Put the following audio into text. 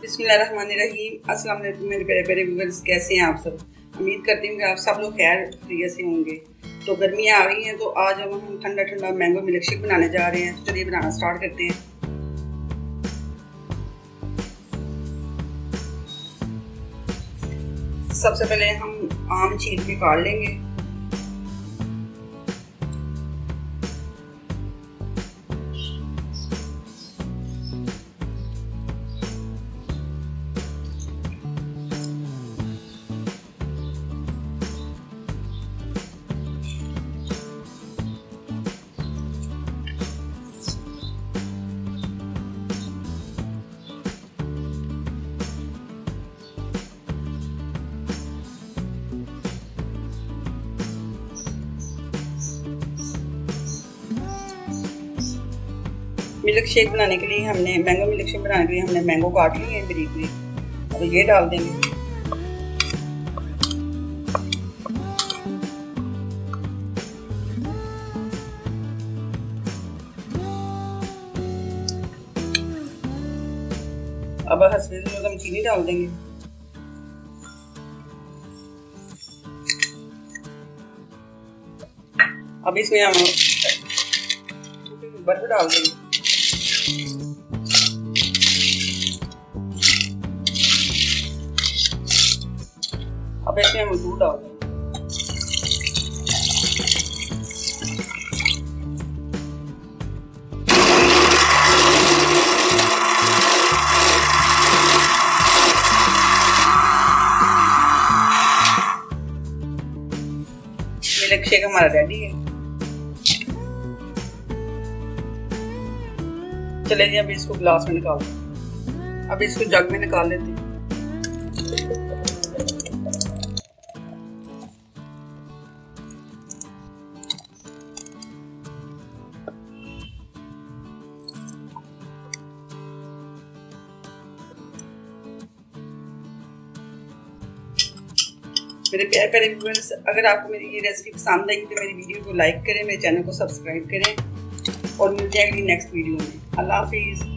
बिस्मिल्लाहिर्रहमानिर्रहीम। अस्सलाम वालेकुम मेरे प्यारे प्यारे व्यूअर्स, कैसे हैं आप सब। उम्मीद करती हूँ कि आप सब लोग खैर खैरियत से होंगे। तो गर्मियाँ आ गई हैं तो आज हम ठंडा ठंडा मैंगो मिल्क शेक बनाने जा रहे हैं। तो चलिए बनाना स्टार्ट करते हैं। सबसे पहले हम आम छील के काट लेंगे। मिल्क शेक बनाने के लिए मैंगो मिल्क शेक बनाने के लिए हमने मैंगो काट लिए हैं बारीक बारीक। अब ये डाल देंगे। अब हस्बे हम चीनी डाल देंगे। अब इसमें हम बर्फ डाल देंगे। अब इसमें हम दूध डाल देंगे। मिल्क शेक हमारा रेडी है। चले जी अब इसको ग्लास में निकाल दें। अब इसको जग में निकाल लेते हैं। मेरे प्यारे प्यारे व्यूअर्स, अगर आपको मेरी ये रेसिपी पसंद आई तो मेरी वीडियो को लाइक करें, मेरे चैनल को सब्सक्राइब करें और मिलते हैं अगली नेक्स्ट वीडियो में। अल्लाह हाफिज़।